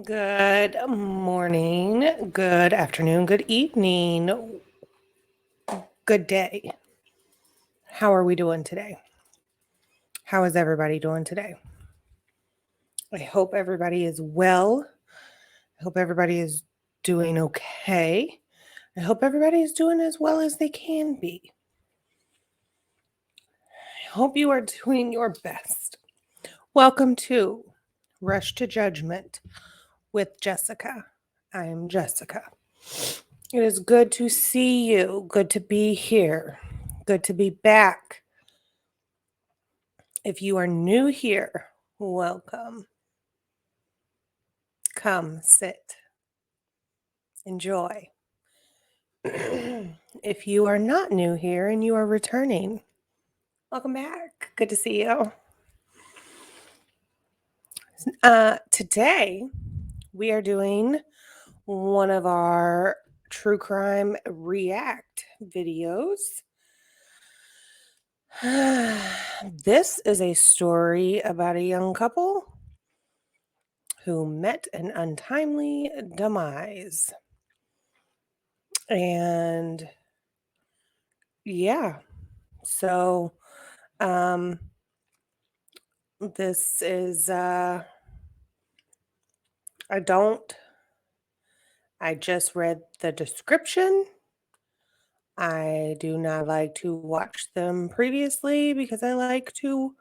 Good morning, good afternoon, good evening, good day. How are we doing today? How is everybody doing today? I hope everybody is well. I hope everybody is doing okay. I hope everybody is doing as well as they can be. I hope you are doing your best. Welcome to Rush to Judgment with Jessica. I am Jessica. It is good to see you. Good to be here. Good to be back. If you are new here, welcome. Come, sit, enjoy. If you are not new here and you are returning, welcome back. Good to see you. Today, we are doing one of our true crime react videos. This is a story about a young couple who met an untimely demise. And yeah, so this is I just read the description. I do not like to watch them previously because I like to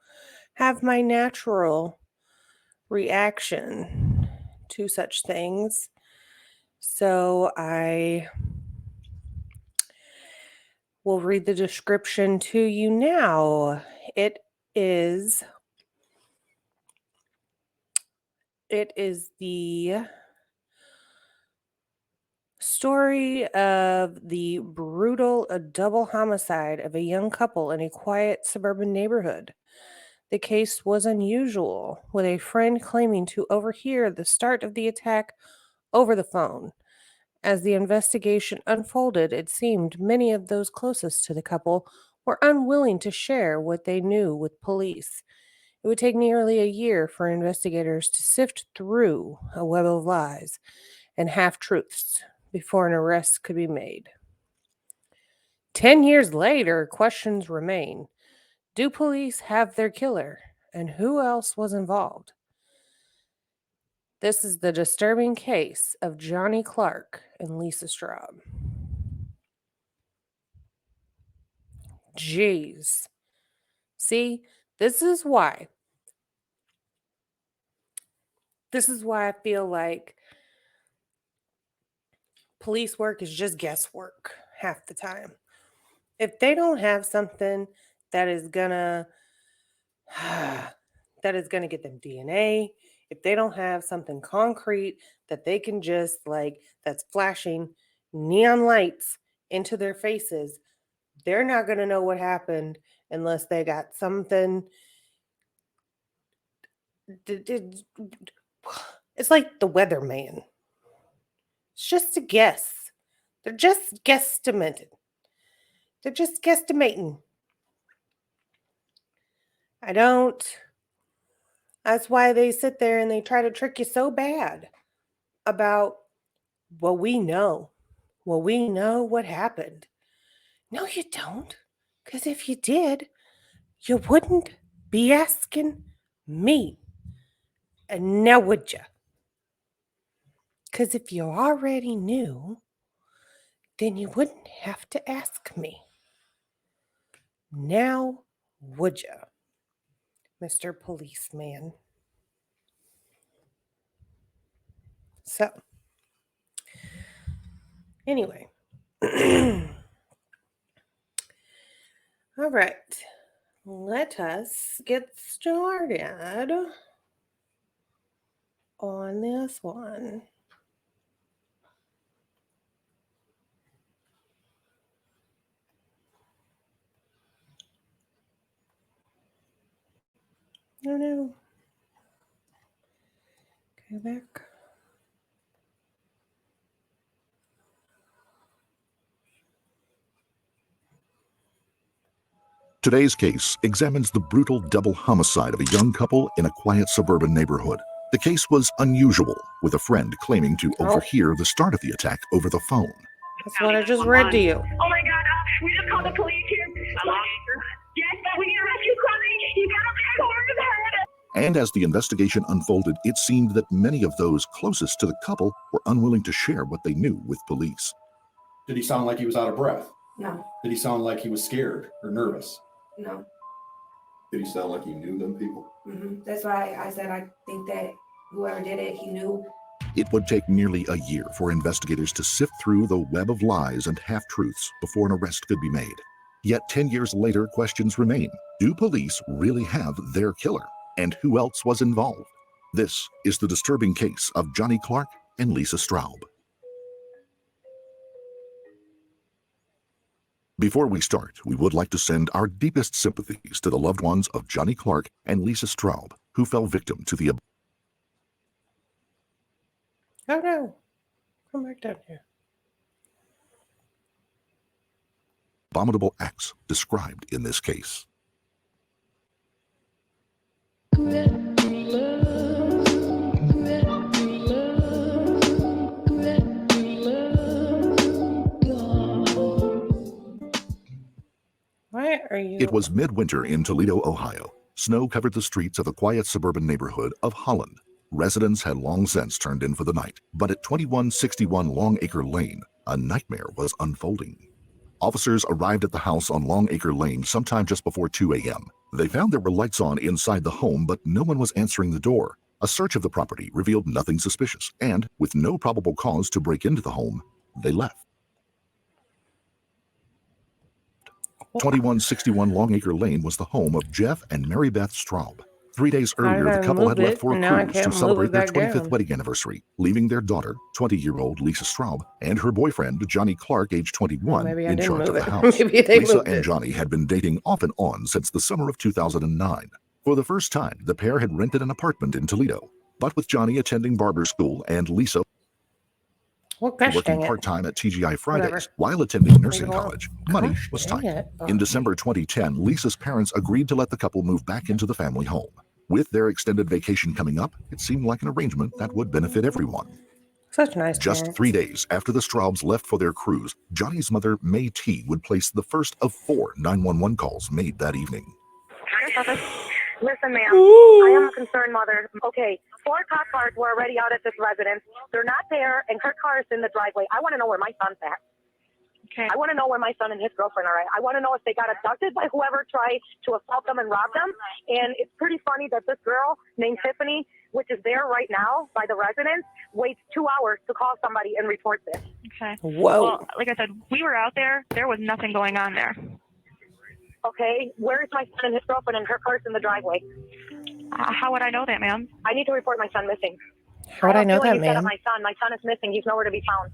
have my natural reaction to such things. So I will read the description to you now. It is the story of the brutal double homicide of a young couple in a quiet suburban neighborhood. The case was unusual, with a friend claiming to overhear the start of the attack over the phone. As the investigation unfolded, it seemed many of those closest to the couple were unwilling to share what they knew with police. It would take nearly a year for investigators to sift through a web of lies and half-truths before an arrest could be made. 10 years later, questions remain. Do police have their killer? And who else was involved? This is the disturbing case of Johnny Clarke and Lisa Straub. Jeez. See, this is why I feel like police work is just guesswork half the time. If they don't have something that is gonna get them DNA, if they don't have something concrete that they can just that's flashing neon lights into their faces, they're not gonna know what happened unless they got something. It's like the weatherman. It's just a guess. They're just guesstimating. That's why they sit there and they try to trick you so bad about, well, we know what happened. No, you don't. Because if you did, you wouldn't be asking me. And now would you? Because if you already knew, then you wouldn't have to ask me. Now would you, Mr. Policeman? So, anyway. All right. Let us get started on this one. Oh no. Go back. Today's case examines the brutal double homicide of a young couple in a quiet suburban neighborhood. The case was unusual, with a friend claiming to overhear the start of the attack over the phone. That's what I just read to you. Oh my God, we just called the police here. Hello? Yes, but we need a rescue coming. You got a big hole in his head. And as the investigation unfolded, it seemed that many of those closest to the couple were unwilling to share what they knew with police. Did he sound like he was out of breath? No. Did he sound like he was scared or nervous? No. Did he sound like he knew them people? That's why I said I think that whoever did it, he knew. It would take nearly a year for investigators to sift through the web of lies and half-truths before an arrest could be made. Yet 10 years later, questions remain. Do police really have their killer? And who else was involved? This is the disturbing case of Johnny Clarke and Lisa Straub. Before we start, we would like to send our deepest sympathies to the loved ones of Johnny Clarke and Lisa Straub, who fell victim to the Oh no. Come back down here. abominable acts described in this case. Why are you? It was midwinter in Toledo, Ohio. Snow covered the streets of a quiet suburban neighborhood of Holland. Residents had long since turned in for the night, but at 2161 Longacre Lane, a nightmare was unfolding. Officers arrived at the house on Longacre Lane sometime just before 2 a.m. They found there were lights on inside the home, but no one was answering the door. A search of the property revealed nothing suspicious, and with no probable cause to break into the home, they left. 2161 Longacre Lane was the home of Jeff and Mary Beth Straub. 3 days earlier, the couple had left for a cruise to celebrate their 25th wedding anniversary, leaving their daughter, 20-year-old Lisa Straub, and her boyfriend, Johnny Clarke, age 21, in charge of the house. Lisa and Johnny had been dating off and on since the summer of 2009. For the first time, the pair had rented an apartment in Toledo, but with Johnny attending barber school and Lisa working part-time at TGI Fridays while attending nursing college, money was tight. In December 2010, Lisa's parents agreed to let the couple move back into the family home. With their extended vacation coming up, it seemed like an arrangement that would benefit everyone. Such nice Just parents. 3 days after the Straubs left for their cruise, Johnny's mother, May T, would place the first of 4 911 calls made that evening. Listen, ma'am, I am a concerned mother. Okay, 4 cop cars were already out at this residence. They're not there, and her car is in the driveway. I want to know where my son's at. Okay. I want to know where my son and his girlfriend are at. I want to know if they got abducted by whoever tried to assault them and rob them. And it's pretty funny that this girl named Tiffany, which is there right now by the residence, waits 2 hours to call somebody and report this. Okay. Whoa. Well, like I said, we were out there. There was nothing going on there. Okay, where's my son and his girlfriend and her car's in the driveway? How would I know that, ma'am? I need to report my son missing. How would I know that, ma'am? My son is missing. He's nowhere to be found.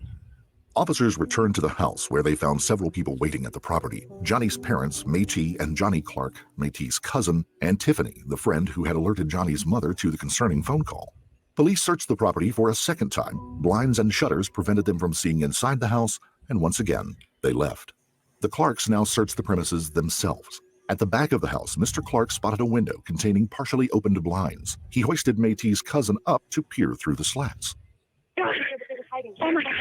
Officers returned to the house where they found several people waiting at the property. Johnny's parents, May T and Johnny Clarke, May T's cousin, and Tiffany, the friend who had alerted Johnny's mother to the concerning phone call. Police searched the property for a second time. Blinds and shutters prevented them from seeing inside the house, and once again, they left. The Clarks now searched the premises themselves. At the back of the house, Mr. Clarke spotted a window containing partially opened blinds. He hoisted May T's cousin up to peer through the slats. Oh my God.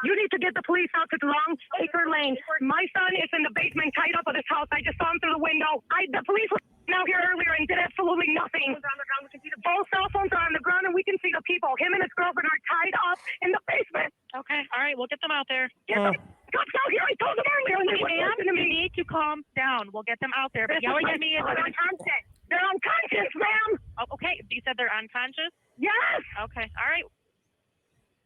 You need to get the police out to Longacre Lane. My son is in the basement tied up at his house. I just saw him through the window. The police were out here earlier and did absolutely nothing. Both cell phones are on the ground and we can see the people. Him and his girlfriend are tied up in the basement. Okay, all right, we'll get them out there. Get the cops out here. I told them earlier. Ma'am, you need to calm down. We'll get them out there. But yelling at me is... They're unconscious. They're unconscious, ma'am. Oh, okay, you said they're unconscious? Yes. Okay, all right.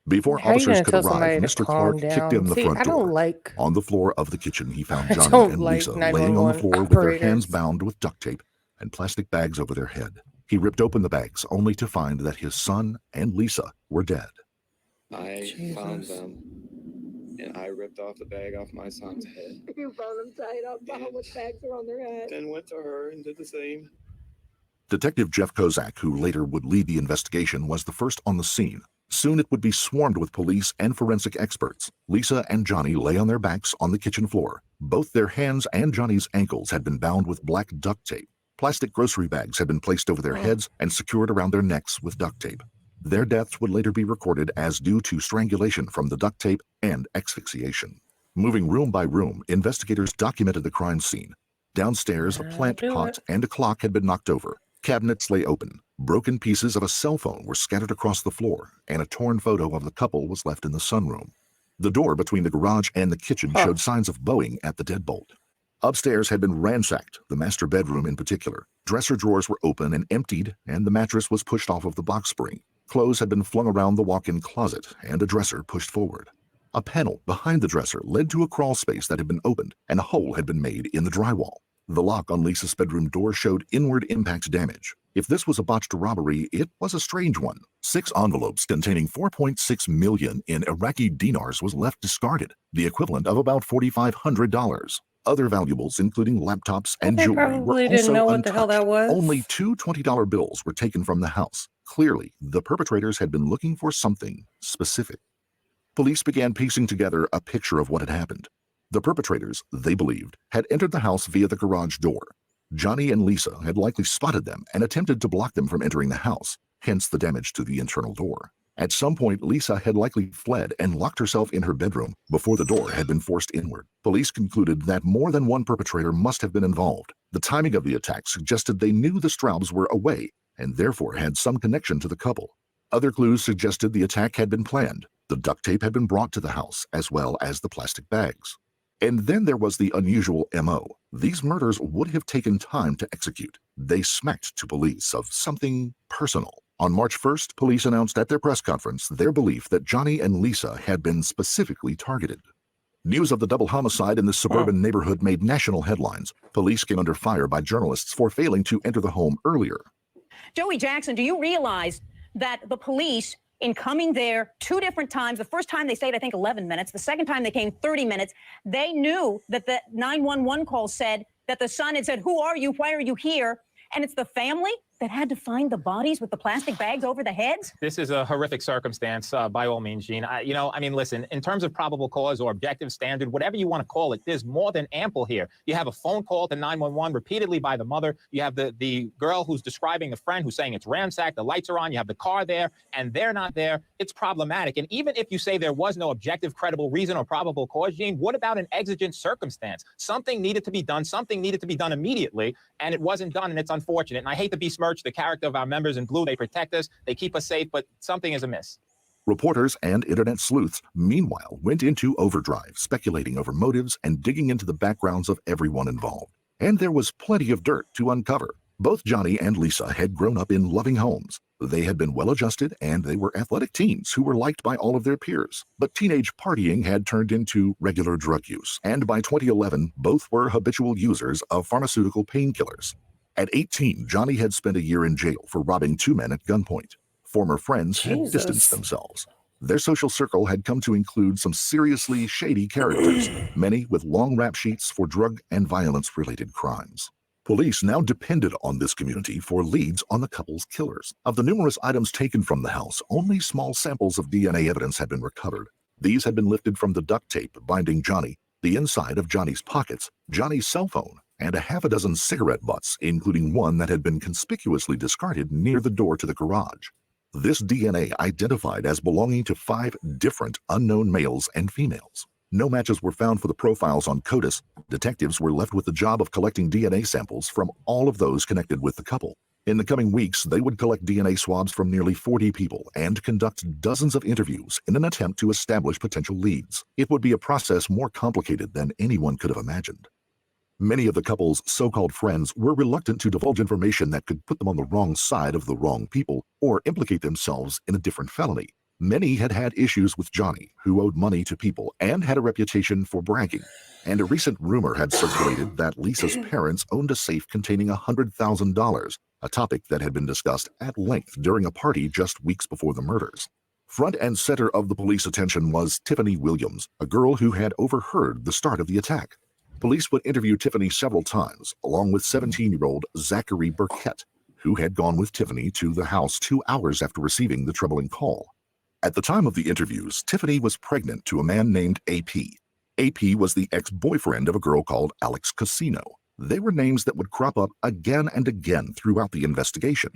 Before officers could arrive, Mr. Clarke kicked in the front I don't door. like... On the floor of the kitchen, he found I Johnny don't and like Lisa laying on the floor with their hands operators. bound with duct tape and plastic bags over their head. He ripped open the bags only to find that his son and Lisa were dead. I Jesus. found them, and I ripped off the bag off my son's head. You found them tied up, with bags around their head. Then went to her and did the same. Detective Jeff Kozak, who later would lead the investigation, was the first on the scene. Soon it would be swarmed with police and forensic experts. Lisa and Johnny lay on their backs on the kitchen floor. Both their hands and Johnny's ankles had been bound with black duct tape. Plastic grocery bags had been placed over their heads and secured around their necks with duct tape. Their deaths would later be recorded as due to strangulation from the duct tape and asphyxiation. Moving room by room, investigators documented the crime scene. Downstairs, a plant pot and a clock had been knocked over. Cabinets lay open. Broken pieces of a cell phone were scattered across the floor, and a torn photo of the couple was left in the sunroom. The door between the garage and the kitchen showed signs of bowing at the deadbolt. Upstairs had been ransacked, the master bedroom in particular. Dresser drawers were open and emptied, and the mattress was pushed off of the box spring. Clothes had been flung around the walk-in closet, and a dresser pushed forward. A panel behind the dresser led to a crawl space that had been opened, and a hole had been made in the drywall. The lock on Lisa's bedroom door showed inward impact damage. If this was a botched robbery, it was a strange one. 6 envelopes containing $4.6 million in Iraqi dinars was left discarded, the equivalent of about $4,500. Other valuables, including laptops and jewelry, were probably didn't know also what the hell that untouched. was. Only 2 $20 bills were taken from the house. Clearly, the perpetrators had been looking for something specific. Police began piecing together a picture of what had happened. The perpetrators, they believed, had entered the house via the garage door. Johnny and Lisa had likely spotted them and attempted to block them from entering the house, hence the damage to the internal door. At some point, Lisa had likely fled and locked herself in her bedroom before the door had been forced inward. Police concluded that more than one perpetrator must have been involved. The timing of the attack suggested they knew the Straubs were away and therefore had some connection to the couple. Other clues suggested the attack had been planned. The duct tape had been brought to the house, as well as the plastic bags. And then there was the unusual MO. These murders would have taken time to execute. They smacked to police of something personal. On March 1st, police announced at their press conference their belief that Johnny and Lisa had been specifically targeted. News of the double homicide in this suburban neighborhood made national headlines. Police came under fire by journalists for failing to enter the home earlier. Joey Jackson, do you realize that the police, in coming there 2 different times, the first time they stayed, I think, 11 minutes. The second time they came 30 minutes. They knew that the 911 call said that the son had said, "Who are you? Why are you here?" And it's the family that had to find the bodies with the plastic bags over the heads? This is a horrific circumstance, by all means, Gene. Listen, in terms of probable cause or objective standard, whatever you want to call it, there's more than ample here. You have a phone call to 911 repeatedly by the mother. You have the girl who's describing the friend who's saying it's ransacked, the lights are on, you have the car there, and they're not there. It's problematic. And even if you say there was no objective, credible reason or probable cause, Gene, what about an exigent circumstance? Something needed to be done immediately, and it wasn't done, and it's unfortunate. And I hate to besmirch the character of our members in blue. They protect us, they keep us safe, but something is amiss. Reporters and internet sleuths, meanwhile, went into overdrive, speculating over motives and digging into the backgrounds of everyone involved. And there was plenty of dirt to uncover. Both Johnny and Lisa had grown up in loving homes. They had been well-adjusted, and they were athletic teens who were liked by all of their peers. But teenage partying had turned into regular drug use, and by 2011, both were habitual users of pharmaceutical painkillers. At 18, Johnny had spent a year in jail for robbing 2 men at gunpoint. Former friends had distanced themselves. Their social circle had come to include some seriously shady characters, many with long rap sheets for drug and violence-related crimes. Police now depended on this community for leads on the couple's killers. Of the numerous items taken from the house, only small samples of DNA evidence had been recovered. These had been lifted from the duct tape binding Johnny, the inside of Johnny's pockets, Johnny's cell phone, and a half a dozen cigarette butts, including one that had been conspicuously discarded near the door to the garage. This DNA identified as belonging to 5 different unknown males and females. No matches were found for the profiles on CODIS. Detectives were left with the job of collecting DNA samples from all of those connected with the couple. In the coming weeks, they would collect DNA swabs from nearly 40 people and conduct dozens of interviews in an attempt to establish potential leads. It would be a process more complicated than anyone could have imagined. Many of the couple's so-called friends were reluctant to divulge information that could put them on the wrong side of the wrong people or implicate themselves in a different felony. Many had had issues with Johnny, who owed money to people and had a reputation for bragging. And a recent rumor had circulated that Lisa's parents owned a safe containing $100,000, a topic that had been discussed at length during a party just weeks before the murders. Front and center of the police attention was Tiffany Williams, a girl who had overheard the start of the attack. Police would interview Tiffany several times, along with 17-year-old Zachary Burkett, who had gone with Tiffany to the house 2 hours after receiving the troubling call. At the time of the interviews, Tiffany was pregnant to a man named AP. AP was the ex-boyfriend of a girl called Alex Casino. They were names that would crop up again and again throughout the investigation.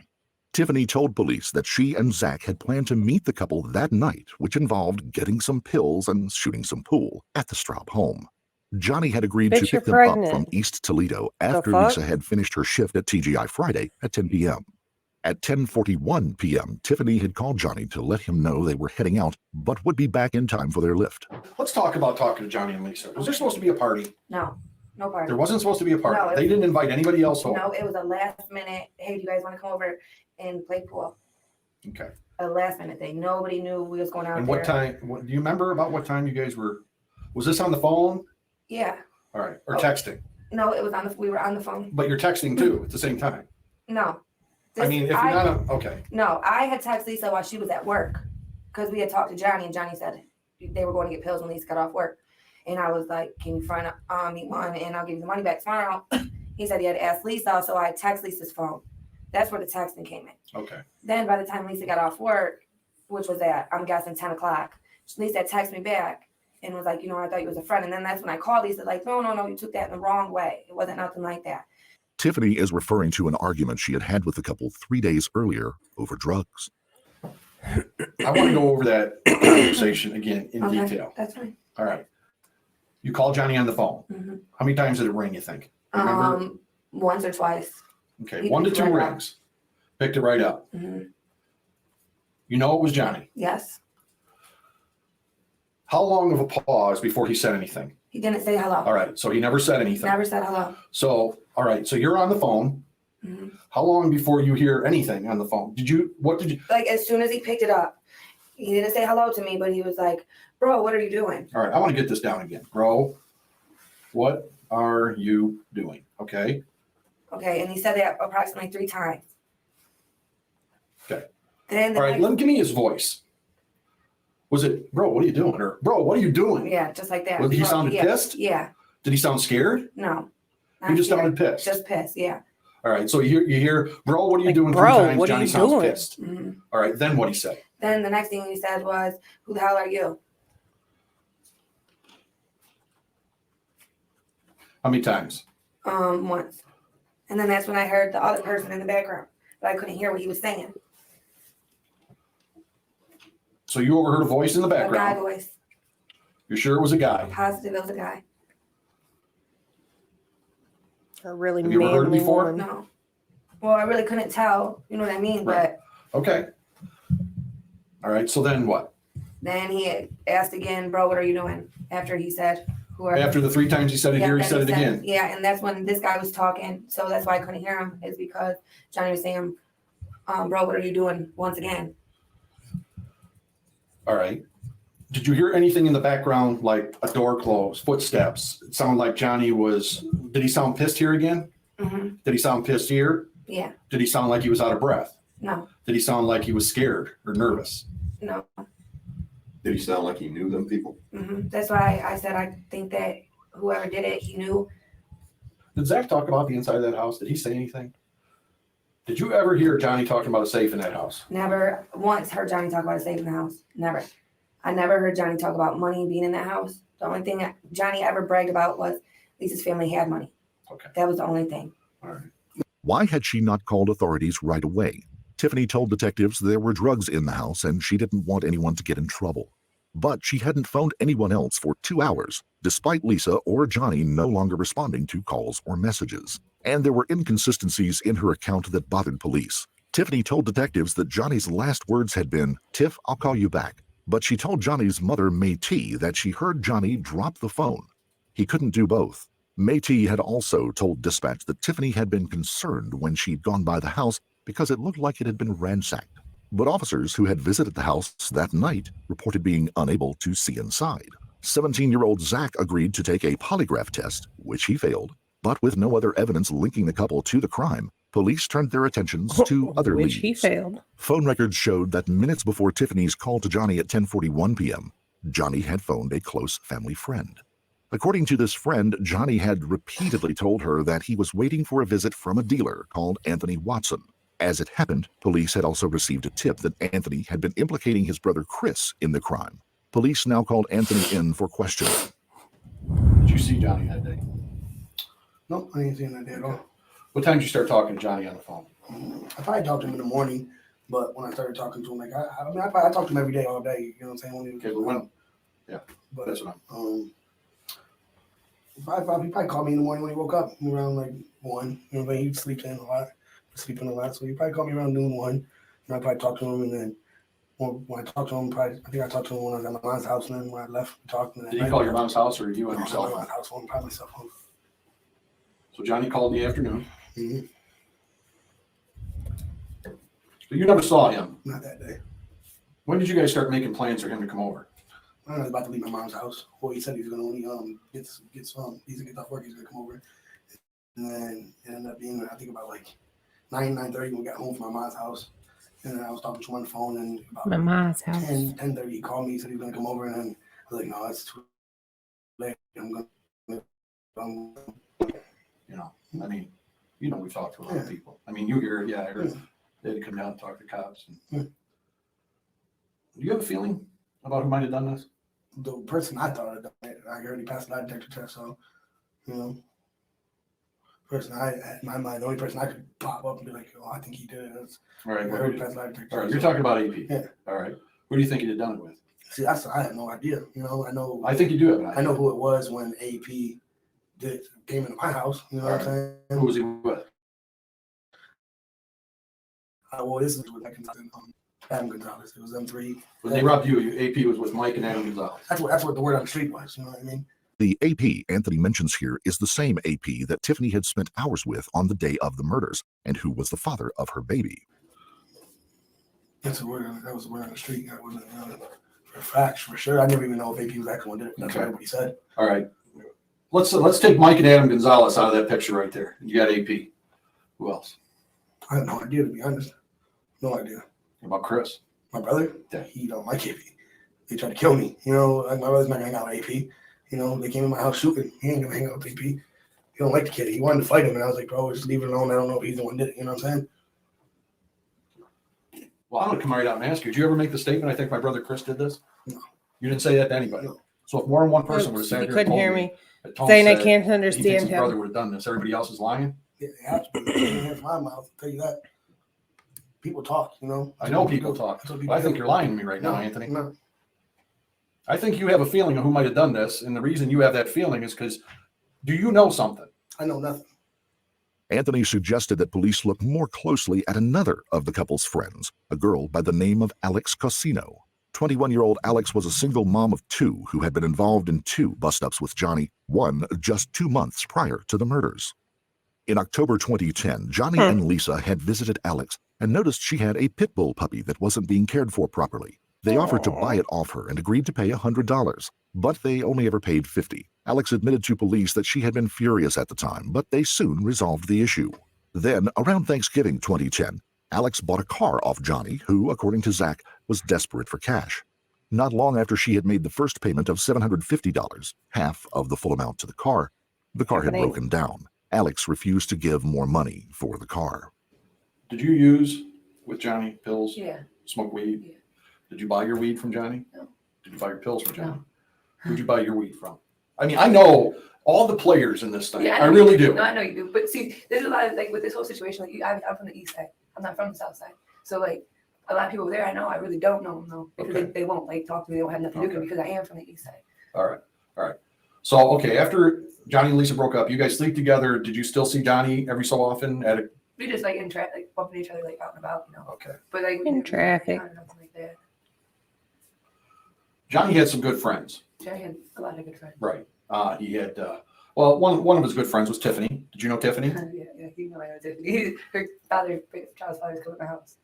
Tiffany told police that she and Zach had planned to meet the couple that night, which involved getting some pills and shooting some pool at the Straub home. Johnny had agreed to pick them up from East Toledo after Lisa had finished her shift at TGI Friday at 10 p.m. At 10:41 p.m., Tiffany had called Johnny to let him know they were heading out, but would be back in time for their lift. Let's talk about talking to Johnny and Lisa. Was there supposed to be a party? No, no party. There wasn't supposed to be a party. No, They didn't invite anybody else home. No, it was a last minute, hey, do you guys want to come over and play pool? Okay. A last minute thing. Nobody knew we was going out And there. what time, do you remember about what time you guys were, was this on the phone? Yeah. All right. Or texting? No, it was we were on the phone. But you're texting too at the same time? No. I mean, if you're not, okay. No, I had texted Lisa while she was at work because we had talked to Johnny and Johnny said they were going to get pills when Lisa got off work. And I was like, can you find me one and I'll give you the money back tomorrow? He said he had asked Lisa, so I texted Lisa's phone. That's where the texting came in. Okay. Then by the time Lisa got off work, which was at, I'm guessing 10 o'clock, Lisa texted me back and was like, I thought you was a friend. And then that's when I called Lisa, like, no, you took that in the wrong way. It wasn't nothing like that. Tiffany is referring to an argument she had with the couple 3 days earlier over drugs. I want to go over that conversation again in detail. That's fine. All right. You called Johnny on the phone. Mm-hmm. How many times did it ring, you think? Remember? Once or twice. Okay, 1 to 2 rings. Picked it right up. Mm-hmm. You know it was Johnny. Yes. How long of a pause before he said anything? He didn't say hello. All right, so he never said anything. Never said hello. So, all right, so you're on the phone. Mm-hmm. How long before you hear anything on the phone? What did you? Like as soon as he picked it up, he didn't say hello to me, but he was like, bro, what are you doing? All right, I want to get this down again. Bro, what are you doing? Okay. Okay, and he said that approximately 3 times. Okay. Then all right, let him give me his voice. Was it, bro, what are you doing? Or, bro, what are you doing? Yeah, just like that. He sounded pissed? Yeah. Did he sound scared? No. He just sounded pissed? Just pissed, yeah. All right, so you hear, bro, what are you doing? Bro, 3 times, what Johnny are you sounds doing? pissed. Mm-hmm. All right, then what he said? Then the next thing he said was, who the hell are you? How many times? Once. And then that's when I heard the other person in the background, but I couldn't hear what he was saying. So you overheard a voice in the A guy background. voice. You're sure it was a guy? Positive it was a guy. A really Have you ever heard it manly before? woman. No. Well, I really couldn't tell, you know what I mean? Right. Okay. All right, so then what? But then he asked again, bro, what are you doing? After he said, whoever. After the 3 times he said it here, he then said it again. Yeah, and that's when this guy was talking. So that's why I couldn't hear him, is because Johnny was saying, bro, what are you doing once again? All right. Did you hear anything in the background, like a door close, footsteps? It sounded like Johnny was, did he sound pissed here again? Mm-hmm. Did he sound pissed here? Yeah. Did he sound like he was out of breath? No. Did he sound like he was scared or nervous? No. Did he sound like he knew them people? Mm-hmm. That's why I said I think that whoever did it, he knew. Did Zach talk about the inside of that house? Did he say anything? Did you ever hear Johnny talking about a safe in that house? Never once heard Johnny talk about a safe in the house. Never. I never heard Johnny talk about money being in that house. The only thing that Johnny ever bragged about was Lisa's family had money. Okay. That was the only thing. All right. Why had she not called authorities right away? Tiffany told detectives there were drugs in the house and she didn't want anyone to get in trouble. But she hadn't phoned anyone else for 2 hours, despite Lisa or Johnny no longer responding to calls or messages. And there were inconsistencies in her account that bothered police. Tiffany told detectives that Johnny's last words had been, "Tiff, I'll call you back." But she told Johnny's mother, May T, that she heard Johnny drop the phone. He couldn't do both. May T had also told dispatch that Tiffany had been concerned when she'd gone by the house because it looked like it had been ransacked. But officers who had visited the house that night reported being unable to see inside. 17-year-old Zach agreed to take a polygraph test, which he failed. But with no other evidence linking the couple to the crime, police turned their attentions to other leads. Which he failed. Phone records showed that minutes before Tiffany's call to Johnny at 10:41 p.m., Johnny had phoned a close family friend. According to this friend, Johnny had repeatedly told her that he was waiting for a visit from a dealer called Anthony Watson. As it happened, police had also received a tip that Anthony had been implicating his brother Chris in the crime. Police now called Anthony in for questioning. Did you see Johnny that day? Nope, I ain't seen that day at all. What time did you start talking to Johnny on the phone? I probably talked to him in the morning, but when I started talking to him, like I talk to him every day, all day. You know what I'm saying? Okay, but when? Yeah, but that's what I'm. he probably called me in the morning when he woke up around like 1. You know, but he sleeps in a lot, so he probably called me around noon 1, and I probably talked to him, and then when I talked to him, I think I talked to him when I was at my mom's house, and then when I left, we talked. Did he call your mom's house or you on your cell phone? My house phone, probably cell phone. So Johnny called in the afternoon. Mm-hmm. So you never saw him? Not that day. When did you guys start making plans for him to come over? I was about to leave my mom's house. Well, he said he was gonna only he's gonna get off work, he's gonna come over. And then it ended up being I think about like 9:30 when we got home from my mom's house. And then I was talking to him on the phone, and about My mom's house. 10:30 he called me, he said he was gonna come over, and then I was like, no, it's too late. You know, I mean, we talked to a lot of people. I mean, you hear, I heard they had to come down and talk to cops. Do you have a feeling about who might have done this? The person I thought had done it, I already passed the lie detector test, so, the only person I could pop up and be like, oh, I think he did it. All right, I already passed the lie detector. All right, you're talking about AP. Yeah. All right. Who do you think he'd have done it with? See, I have no idea. I think you do have an idea. I know who it was when AP came into my house. You know what I'm saying? Who was he with? Well, this is with Adam Gonzalez. It was them three. When they robbed you, AP was with Mike and Adam Gonzalez. That's what the word on the street was. You know what I mean? The AP Anthony mentions here is the same AP that Tiffany had spent hours with on the day of the murders and who was the father of her baby. That's the word. That was the word on the street. That wasn't for facts, for sure. I never even know if AP was actually one did it. That's what everybody said. All right. Let's take Mike and Adam Gonzalez out of that picture right there. You got AP. Who else? I have no idea, to be honest. No idea. What about Chris? My brother? Yeah. He don't like AP. They tried to kill me. Like my brother's not gonna hang out with AP. They came in my house shooting. He ain't gonna hang out with AP. He don't like the kid. He wanted to fight him, and I was like, bro, just leave it alone. I don't know if he's the one that did it. You know what I'm saying? Well, I'm gonna come right out and ask you. Did you ever make the statement, I think my brother Chris did this? No. You didn't say that to anybody? No. So if more than one person would have sat You here couldn't and hear told me saying I can't he thinks understand his brother him. would have done this, everybody else is lying? Yeah, they have to. From my mouth, I'll tell you that. People talk, I know people talk. But I think you're lying to me right now, Anthony. No. I think you have a feeling of who might have done this, and the reason you have that feeling is because do you know something? I know nothing. Anthony suggested that police look more closely at another of the couple's friends, a girl by the name of Alex Cosino. 21-year-old Alex was a single mom of 2 who had been involved in 2 bust-ups with Johnny, one just 2 months prior to the murders. In October 2010, Johnny and Lisa had visited Alex and noticed she had a pit bull puppy that wasn't being cared for properly. They offered to buy it off her and agreed to pay $100, but they only ever paid $50. Alex admitted to police that she had been furious at the time, but they soon resolved the issue. Then, around Thanksgiving 2010, Alex bought a car off Johnny, who, according to Zach, was desperate for cash. Not long after she had made the first payment of $750, half of the full amount to the car had broken down. Alex refused to give more money for the car. Did you use with Johnny pills? Yeah. Smoke weed? Yeah. Did you buy your weed from Johnny? No. Did you buy your pills from Johnny? No. Who'd you buy your weed from? I mean, I know all the players in this thing. Yeah, I really do. No, I know you do. But see, there's a lot of with this whole situation. I'm from the east side. I'm not from the south side. So a lot of people there, I know, I really don't know them though, because they won't talk to me. They don't have nothing to do with me because I am from the east side. All right. So after Johnny and Lisa broke up, you guys sleep together. Did you still see Johnny every so often at a? We just in traffic, bumping each other out and about, Okay. But in traffic. Nothing like that. Johnny had some good friends. Johnny had a lot of good friends. Right. He had one of his good friends was Tiffany. Did you know Tiffany? Yeah, you know I know Tiffany. Her father's father's come at my house,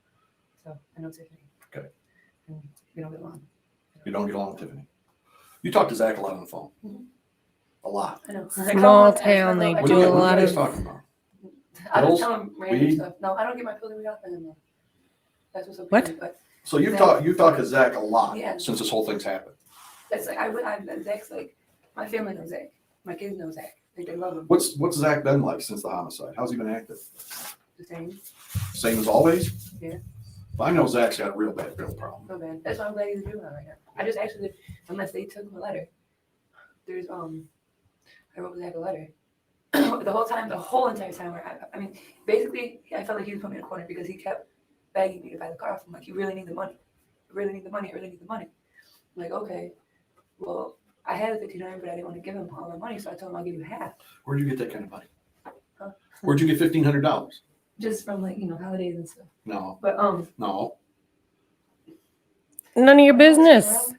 so I know Tiffany. Okay. And we don't get along. You don't get along with Tiffany. You talk to Zach a lot on the phone. Mm-hmm. A lot. I know. Small town, they do a lot of. What are you talking about? I Pills? don't tell him random Weed? stuff. No, I don't get my pills every often anymore. That's what's up. What? But So you've talked to Zach a lot Yeah. since this whole thing's happened. that's Zach's my family knows Zach. My kids know Zach. They love him. What's Zach been like since the homicide? How's he been active? The same. Same as always? Yeah. Well, I know Zach's got a real problem. So bad. That's why I'm glad he's doing that right now. I just actually, unless they took him a letter, there's I wrote Zach a letter the whole entire time, I mean, basically, I felt like he was putting me in a corner because he kept begging me to buy the car. I'm like, you really need the money. I really need the money. I really need the money. I'm like, okay, well, I had the $1,500, but I didn't want to give him all my money, so I told him I'll give you half. Where'd you get that kind of money? Huh? Where'd you get $1,500? Just from like, holidays and stuff. No. But No. None of your business,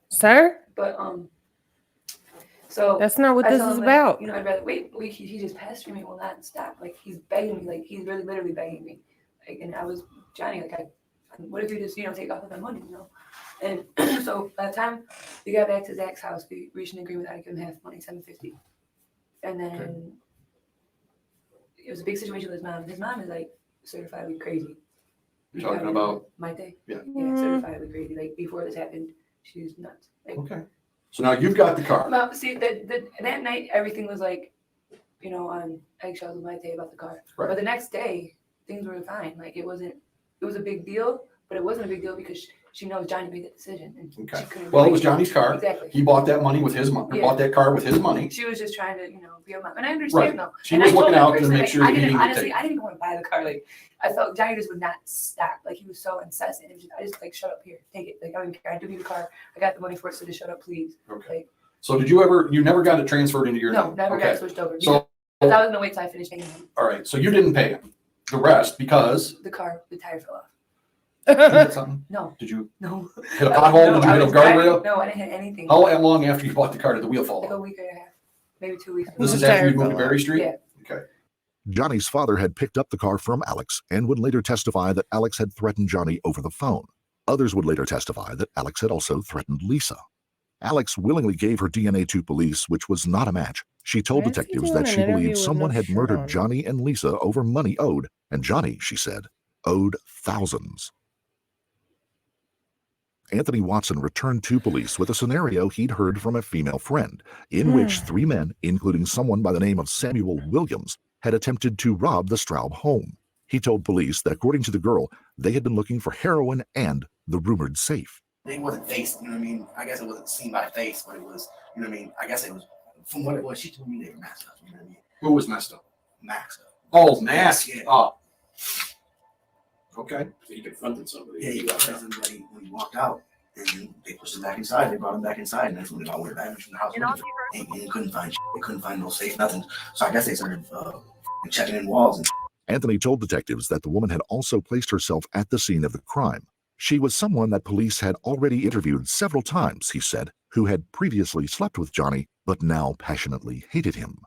sir. But so That's not what I this told is him, about. I'd rather wait a week. He just pestered me, will not stop. Like he's begging me, like he's really literally begging me. Like, and I was Johnny, like what if you just take off with my money, And so by the time we got back to Zach's house, we reached an agreement that I give him half money, $750. And then it was a big situation with his mom. His mom is like certifiably crazy. You're talking about my day? Yeah. Yeah, certifiably crazy. Like before this happened, she was nuts. Like, okay. So now you've got the car. well, see, that night everything was like, on eggshells with my day about the car. Right. But the next day things were fine. Like it was a big deal, but it wasn't a big deal because she knows Johnny made that decision. And Okay. she couldn't Well, it relate was to Johnny's car. Exactly. He bought that money with his money. Yeah. Bought that car with his money. She was just trying to, be a mom. And I understand though. She And was I told looking her out to personally, make sure I that he didn't didn't honestly, take. I didn't even want to buy the car. Like I felt Johnny just would not stop. Like he was so incessant. I just like, shut up here, take it. Like I don't care. I do need a car. I got the money for it, so just shut up, please. Okay. Like, So you never got it transferred into your no, name? never Okay. got switched over. So, Because I was gonna wait till I finished paying him. all right. So you didn't pay him the rest because The tire fell off. did you hit something? No. Did you No. hit a pothole? Did you hit a guardrail? No, I didn't hit anything. How long after you bought the car did the wheel fall Like a off? week and a half, maybe 2 weeks. This is The after you tire moved to fell Berry Street? Yeah. Okay. Johnny's father had picked up the car from Alex and would later testify that Alex had threatened Johnny over the phone. Others would later testify that Alex had also threatened Lisa. Alex willingly gave her DNA to police, which was not a match. She told Why is he detectives doing that an she interview believed with someone no had shirt murdered on? Johnny and Lisa over money owed, and Johnny, she said, owed thousands. Anthony Watson returned to police with a scenario he'd heard from a female friend, in which 3 men, including someone by the name of Samuel Williams, had attempted to rob the Straub home. He told police that according to the girl, they had been looking for heroin and the rumored safe. It wasn't faced, I guess it wasn't seen by face, but it was, I guess it was, from what it was, she told me they were maxed up, Who was messed up? Maxed up. Oh, masked Yeah. up. Okay. He confronted somebody. Yeah, he got somebody when he walked out, and they pushed him back inside, they brought him back inside, and that's when they got word back from the house. And couldn't find shit. They couldn't find no safe, nothing. So I guess they started checking in walls and Anthony told detectives that the woman had also placed herself at the scene of the crime. She was someone that police had already interviewed several times, he said, who had previously slept with Johnny, but now passionately hated him.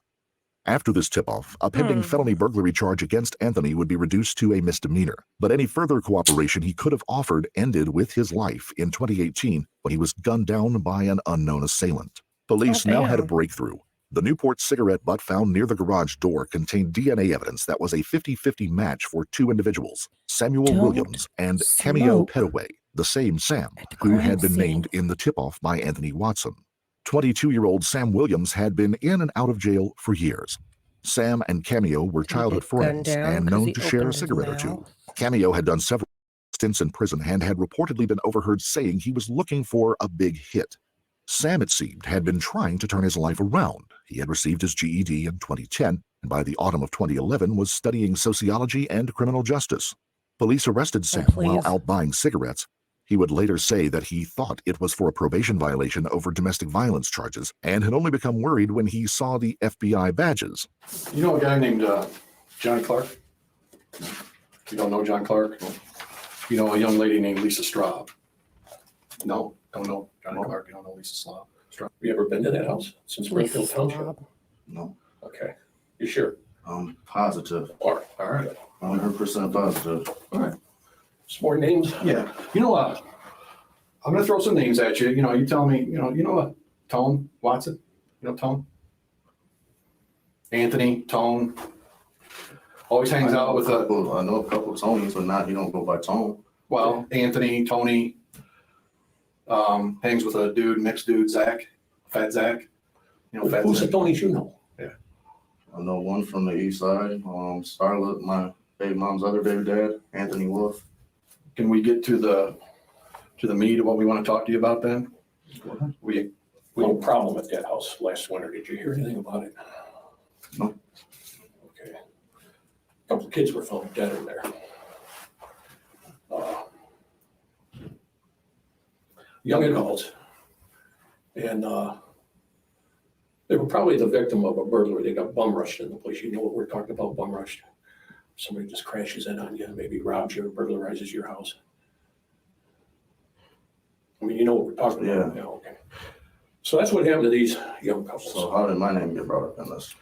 After this tip-off, a pending felony burglary charge against Anthony would be reduced to a misdemeanor, but any further cooperation he could have offered ended with his life in 2018 when he was gunned down by an unknown assailant. Police now had a breakthrough. The Newport cigarette butt found near the garage door contained DNA evidence that was a 50-50 match for 2 individuals, Samuel Williams and Cameo Petaway, the same Sam, who had been named in the tip-off by Anthony Watson. 22-year-old Sam Williams had been in and out of jail for years. Sam and Cameo were childhood friends and known to share a cigarette or two. Cameo had done several stints in prison and had reportedly been overheard saying he was looking for a big hit. Sam, it seemed, had been trying to turn his life around. He had received his GED in 2010, and by the autumn of 2011 was studying sociology and criminal justice. Police arrested Sam while out buying cigarettes. He would later say that he thought it was for a probation violation over domestic violence charges and had only become worried when he saw the FBI badges. You know a guy named Johnny Clarke? You don't know John Clarke? You know a young lady named Lisa Straub? No, don't know Johnny Clarke. You don't know Lisa Straub? Have you ever been to that house since Springfield Township? no. Okay. You sure? Positive. All right. 100% positive. All right. Some more names? Yeah. You know what? I'm going to throw some names at you. You tell me, you know Tone Watson? You know Tone? Anthony, Tone. Always hangs out with I know a couple of Tonys, but you don't go by Tone. Well, Anthony, Tony, hangs with a mixed dude, Zach, Fat Zach. Fat Who's the Zach. Tonys you know? Yeah. I know one from the east side, Starlet, my baby mom's other baby dad, Anthony Wolf. Can we get to the meat of what we want to talk to you about then? We had a problem at that house last winter. Did you hear anything about it? No. couple of kids were found dead in there. Young adults. And they were probably the victim of a burglary. They got bum rushed in the place. You know what we're talking about, bum rushed. Somebody just crashes in on you, maybe robs you or burglarizes your house. I mean, you know what we're talking about. Yeah, okay. So that's what happened to these young couples. So how did my name get brought up in this?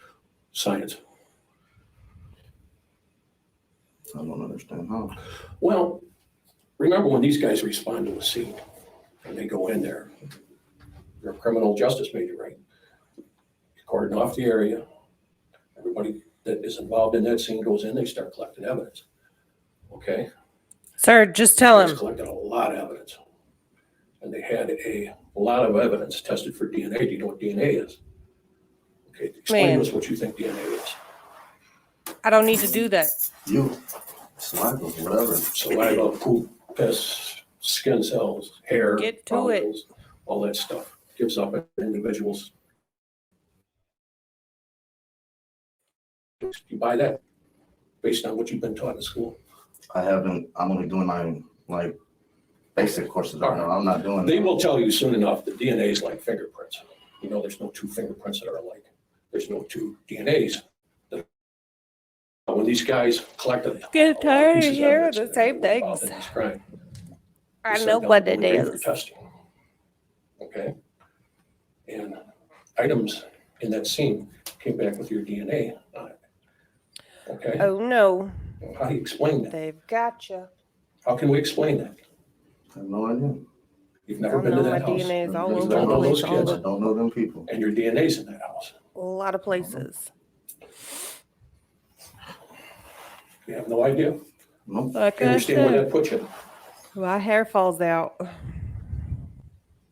Science. I don't understand how. Well, remember when these guys respond to a scene and they go in there, you're a criminal justice major, right? You cordon off the area. Everybody that is involved in that scene goes in, they start collecting evidence. Okay? Sir, just tell They him. collected a lot of evidence. And they had a lot of evidence tested for DNA. Do you know what DNA is? Okay, explain to us what you think DNA is. I don't need to do that. You, saliva, whatever. Saliva, poop, piss, skin cells, hair, Get to it. follicles, all that stuff gives up an individual's. You buy that based on what you've been taught in school? I haven't, I'm only doing my basic courses right now. I'm not doing. They will tell you soon enough that DNA is like fingerprints. You know, there's no two fingerprints that are alike. There's no two DNAs. When these guys collected, Get tired of pieces hearing evidence the that same were involved things. in this crime, they I sent know down what to it the grade for is. testing. Okay, and items in that scene came back with your DNA on it. Okay. Oh no. How do you explain that? They've got you. How can we explain that? I have no idea. You've never I been to know that my house. DNA is all You over don't the know place. those kids. I don't know them people. And your DNA's in that house. A lot of places. You have no idea. Nope. Like You I understand where that said, puts you? my hair falls out.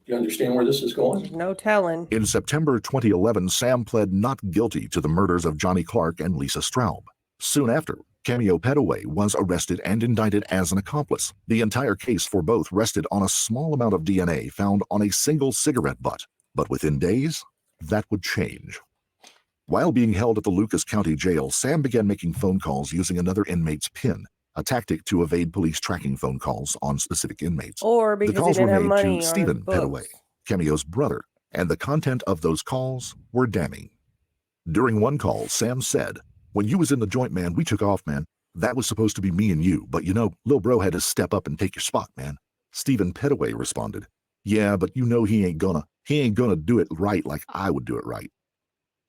You understand where this is going? No telling. In September 2011, Sam pled not guilty to the murders of Johnny Clarke and Lisa Straub. Soon after, Cameo Petaway was arrested and indicted as an accomplice. The entire case for both rested on a small amount of DNA found on a single cigarette butt. But within days, that would change. While being held at the Lucas County Jail, Sam began making phone calls using another inmate's PIN, a tactic to evade police tracking phone calls on specific inmates. Or The because he calls were didn't have made money to on his Stephen books. Petaway, Cameo's brother, and the content of those calls were damning. During one call, Sam said, "When you was in the joint, man, we took off, man. That was supposed to be me and you, but you know, Lil Bro had to step up and take your spot, man." Stephen Petaway responded, "Yeah, but you know he ain't gonna do it right like I would do it right."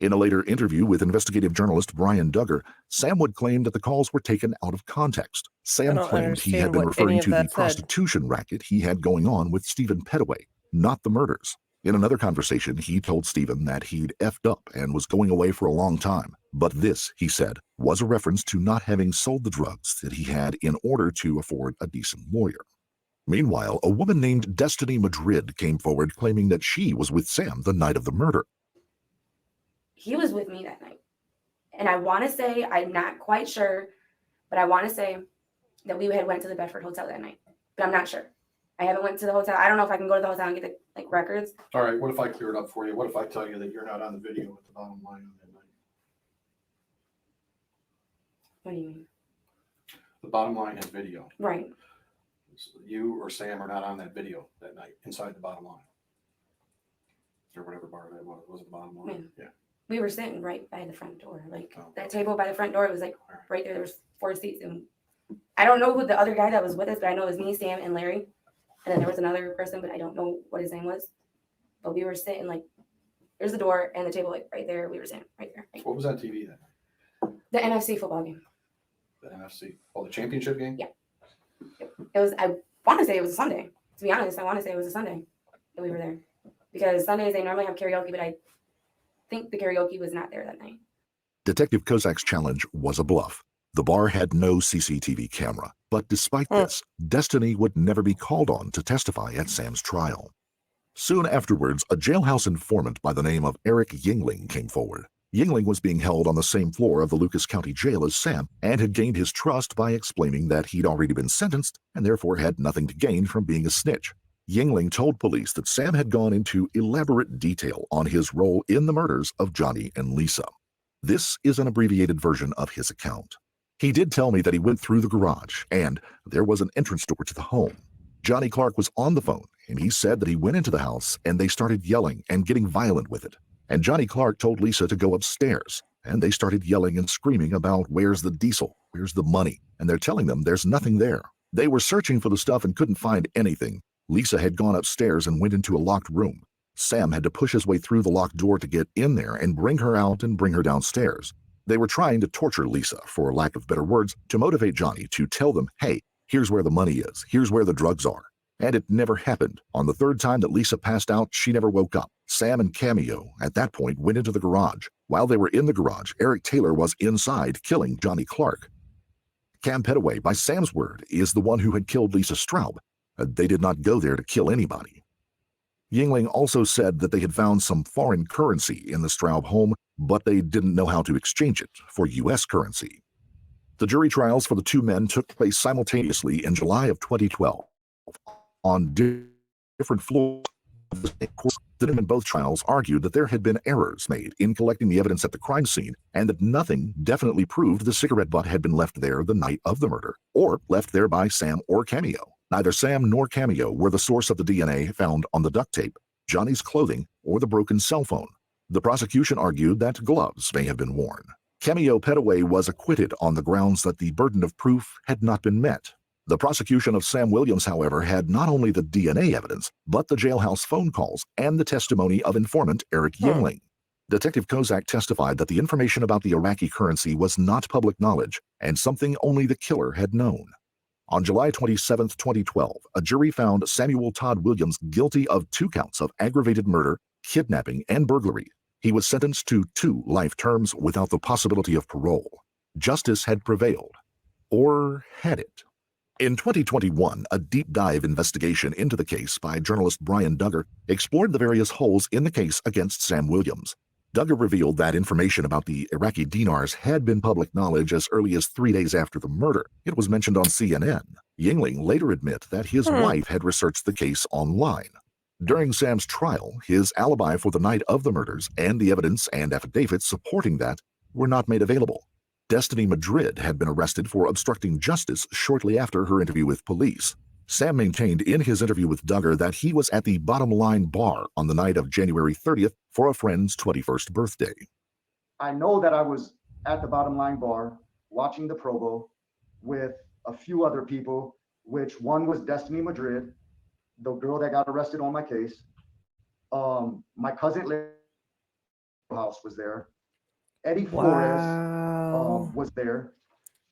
In a later interview with investigative journalist Brian Duggar, Sam would claim that the calls were taken out of context. Sam don't claimed he had understand been what any referring of to the that said. prostitution racket he had going on with Stephen Petaway, not the murders. In another conversation, he told Stephen that he'd effed up and was going away for a long time. But this, he said, was a reference to not having sold the drugs that he had in order to afford a decent lawyer. Meanwhile, a woman named Destiny Madrid came forward claiming that she was with Sam the night of the murder. He was with me that night. And I want to say, I'm not quite sure, but I want to say that we had went to the Bedford Hotel that night. But I'm not sure. I haven't went to the hotel. I don't know if I can go to the hotel and get the records. All right, what if I clear it up for you? What if I tell you that you're not on the video at the bottom line on that night? What do you mean? The bottom line has video. Right. You or Sam are not on that video that night inside the bottom line. Or whatever bar that was. Was it the bottom line? Yeah. We were sitting right by the front door. Like Oh. that table by the front door, it was like right there. There was 4 seats. And I don't know who the other guy that was with us, but I know it was me, Sam, and Larry. And then there was another person, but I don't know what his name was. But we were sitting like, there's the door and the table like right there. We were sitting right there. Like, What was on TV then? the NFC football game. The NFC. Oh, the championship game? Yeah. It was, I want to say it was a Sunday. To be honest, I want to say it was a Sunday that we were there. Because Sundays they normally have karaoke, but I think the karaoke was not there that night. Detective Kozak's challenge was a bluff. The bar had no CCTV camera, but despite this, Destiny would never be called on to testify at Sam's trial. Soon afterwards, a jailhouse informant by the name of Eric Yingling came forward. Yingling was being held on the same floor of the Lucas County Jail as Sam and had gained his trust by explaining that he'd already been sentenced and therefore had nothing to gain from being a snitch. Yingling told police that Sam had gone into elaborate detail on his role in the murders of Johnny and Lisa. This is an abbreviated version of his account. He did tell me that he went through the garage and there was an entrance door to the home. Johnny Clarke was on the phone and he said that he went into the house and they started yelling and getting violent with it. And Johnny Clarke told Lisa to go upstairs and they started yelling and screaming about where's the diesel, where's the money, and they're telling them there's nothing there. They were searching for the stuff and couldn't find anything. Lisa had gone upstairs and went into a locked room. Sam had to push his way through the locked door to get in there and bring her out and bring her downstairs. They were trying to torture Lisa, for lack of better words, to motivate Johnny to tell them, hey, here's where the money is, here's where the drugs are. And it never happened. On the third time that Lisa passed out, she never woke up. Sam and Cameo, at that point, went into the garage. While they were in the garage, Eric Taylor was inside, killing Johnny Clarke. Cam Petaway, by Sam's word, is the one who had killed Lisa Straub. They did not go there to kill anybody. Yingling also said that they had found some foreign currency in the Straub home, but they didn't know how to exchange it for U.S. currency. The jury trials for the two men took place simultaneously in July of 2012 on different floors of the state court. The men in both trials argued that there had been errors made in collecting the evidence at the crime scene and that nothing definitely proved the cigarette butt had been left there the night of the murder or left there by Sam or Cameo. Neither Sam nor Cameo were the source of the DNA found on the duct tape, Johnny's clothing, or the broken cell phone. The prosecution argued that gloves may have been worn. Cameo Petaway was acquitted on the grounds that the burden of proof had not been met. The prosecution of Sam Williams, however, had not only the DNA evidence, but the jailhouse phone calls and the testimony of informant Eric Yingling. Detective Kozak testified that the information about the Iraqi currency was not public knowledge and something only the killer had known. On July 27, 2012, a jury found Samuel Todd Williams guilty of 2 counts of aggravated murder, kidnapping, and burglary. He was sentenced to 2 life terms without the possibility of parole. Justice had prevailed. Or had it? In 2021, a deep dive investigation into the case by journalist Brian Duggar explored the various holes in the case against Sam Williams. Duggar revealed that information about the Iraqi dinars had been public knowledge as early as 3 days after the murder. It was mentioned on CNN. Yingling later admitted that his wife had researched the case online. During Sam's trial, his alibi for the night of the murders and the evidence and affidavits supporting that were not made available. Destiny Madrid had been arrested for obstructing justice shortly after her interview with police. Sam maintained in his interview with Duggar that he was at the Bottom Line bar on the night of January 30th for a friend's 21st birthday. I know that I was at the Bottom Line bar watching the Provo with a few other people, which one was Destiny Madrid, the girl that got arrested on my case. My cousin house was there. Eddie Flores was there.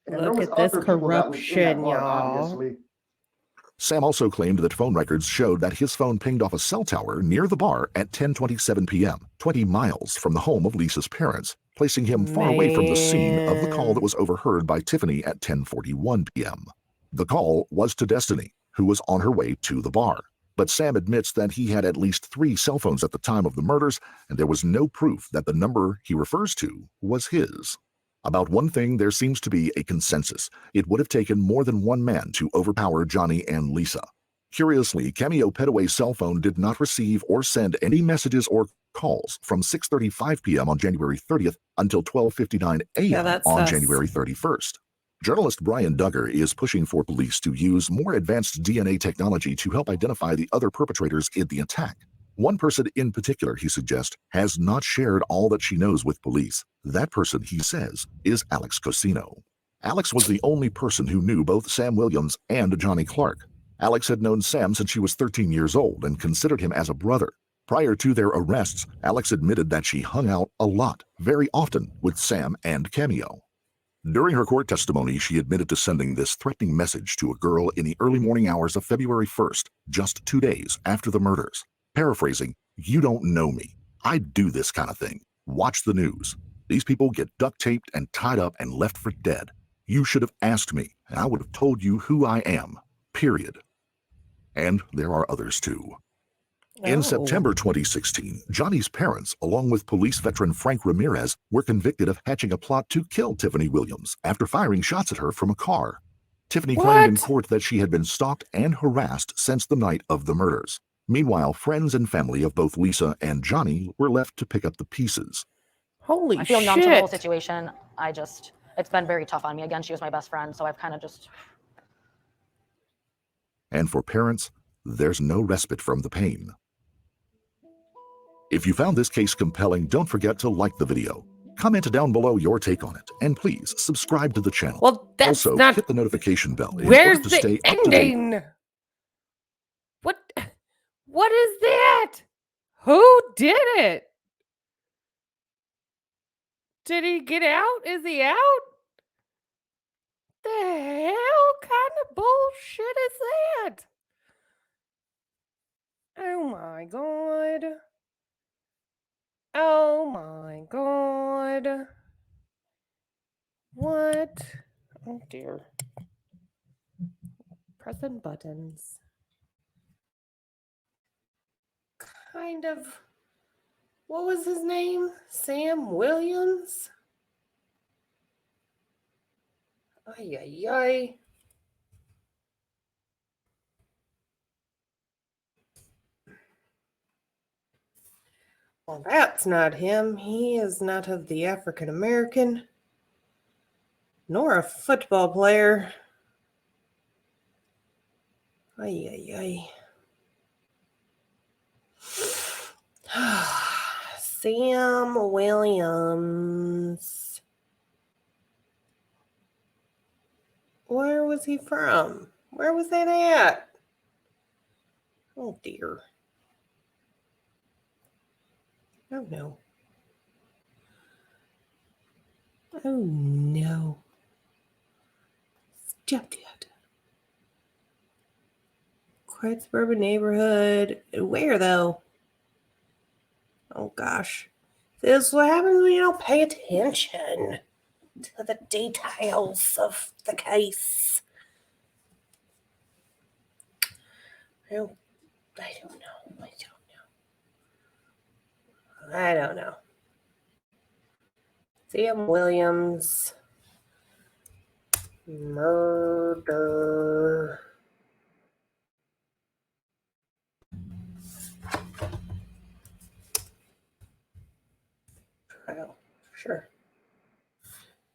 And there was other people that was in that bar, obviously. Sam also claimed that phone records showed that his phone pinged off a cell tower near the bar at 10:27 p.m., 20 miles from the home of Lisa's parents, placing him far away from the scene of the call that was overheard by Tiffany at 10:41 p.m. The call was to Destiny, who was on her way to the bar. But Sam admits that he had at least 3 cell phones at the time of the murders, and there was no proof that the number he refers to was his. About one thing, there seems to be a consensus. It would have taken more than one man to overpower Johnny and Lisa. Curiously, Cameo Petaway's cell phone did not receive or send any messages or calls from 6:35 p.m. on January 30th until 12:59 a.m. on January 31st. Journalist Brian Duggar is pushing for police to use more advanced DNA technology to help identify the other perpetrators in the attack. One person in particular, he suggests, has not shared all that she knows with police. That person, he says, is Alex Cosino. Alex was the only person who knew both Sam Williams and Johnny Clarke. Alex had known Sam since she was 13 years old and considered him as a brother. Prior to their arrests, Alex admitted that she hung out a lot, very often, with Sam and Cameo. During her court testimony, she admitted to sending this threatening message to a girl in the early morning hours of February 1st, just 2 days after the murders. Paraphrasing, "You don't know me. I do this kind of thing. Watch the news. These people get duct taped and tied up and left for dead. You should have asked me, and I would have told you who I am. Period." And there are others too. In September 2016, Johnny's parents, along with police veteran Frank Ramirez, were convicted of hatching a plot to kill Tiffany Williams after firing shots at her from a car. Tiffany claimed in court that she had been stalked and harassed since the night of the murders. Meanwhile, friends and family of both Lisa and Johnny were left to pick up the pieces. Holy shit. I feel numb to the whole situation. I just it's been very tough on me. Again, she was my best friend, so I've kind of just... And for parents, there's no respite from the pain. If you found this case compelling, don't forget to like the video. Comment down below your take on it, and please subscribe to the channel. Well, that's also, not... hit the notification bell in Where's order to the stay up to date. ending? What is that? Who did it? Did he get out? Is he out? The hell kind of bullshit is that? Oh my god. Oh my god. What? Oh dear. Pressing buttons. Kind of. What was his name? Sam Williams? Ay, ay, ay. Well, that's not him. He is not of the African American, nor a football player. Ay, ay, ay. Sam Williams. Where was he from? Where was that at? Oh dear. Oh no. Oh no. Stop that. Quiet suburban neighborhood. Where though? Oh gosh. This is what happens when you don't pay attention to the details of the case. I don't know. I don't know. Sam Williams. Murder. Trial. Sure.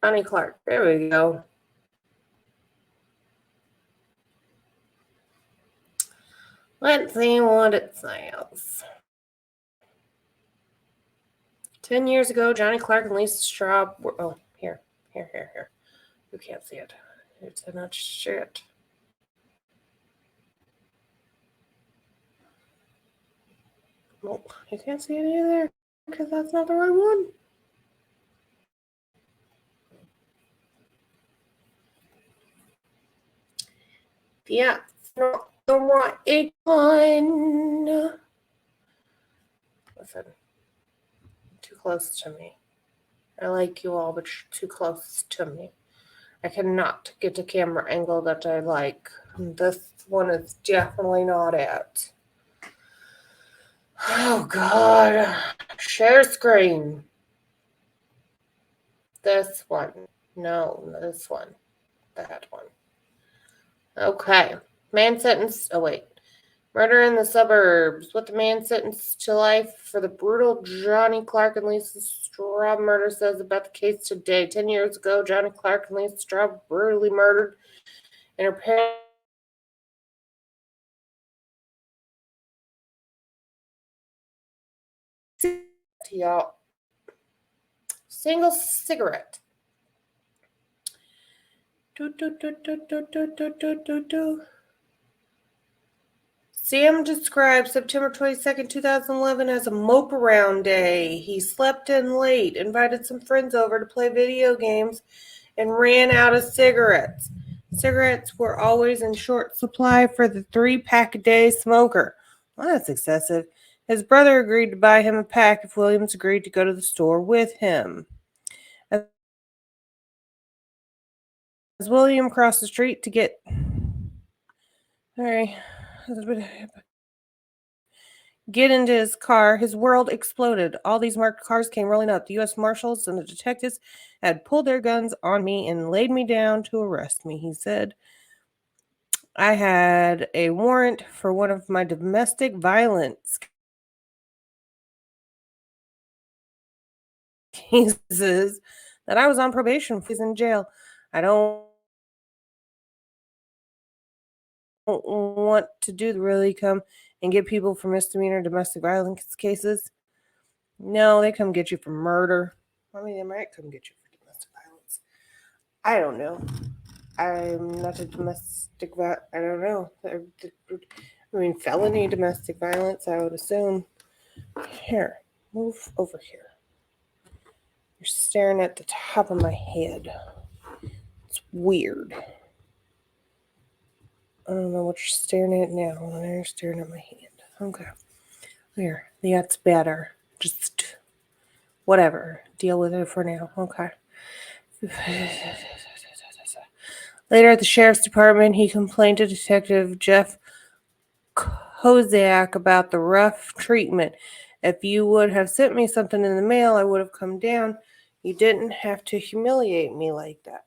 Johnny Clarke. There we go. Let's see what it says. 10 years ago, Johnny Clarke and Lisa Straub were... Oh, here. You can't see it. It's not shit. Nope, you can't see it either because that's not the right one. Yeah, not the right one. Listen, too close to me. I like you all, but you're too close to me. I cannot get a camera angle that I like. This one is definitely not it. Oh, God. Share screen. This one. No, this one. That one. Okay. Man sentenced. Oh, wait. Murder in the suburbs. With the man sentenced to life for the brutal Johnny Clarke and Lisa Straub murder says about the case today. 10 years ago, Johnny Clarke and Lisa Straub brutally murdered and her parents. Y'all. Single cigarette. Sam described September 22nd, 2011 as a mope around day. He slept in late, invited some friends over to play video games, and ran out of cigarettes. Cigarettes were always in short supply for the 3-pack-a-day smoker. Well, that's excessive. His brother agreed to buy him a pack if Williams agreed to go to the store with him. As William crossed the street to get... get into his car, his world exploded. All these marked cars came rolling up. The U.S. Marshals and the detectives had pulled their guns on me and laid me down to arrest me, he said. I had a warrant for one of my domestic violence cases that I was on probation if he's in jail. I don't want to do really come and get people for misdemeanor domestic violence cases. No, they come get you for murder. I mean, they might come get you for domestic violence. I don't know. I'm not a domestic I don't know. I mean, felony domestic violence, I would assume. Here, move over here. You're staring at the top of my head. It's weird. I don't know what you're staring at now. Now you're staring at my hand. Okay. Here. That's better. Just whatever. Deal with it for now. Okay. Later at the sheriff's department, he complained to Detective Jeff Kozak about the rough treatment. If you would have sent me something in the mail, I would have come down. You didn't have to humiliate me like that.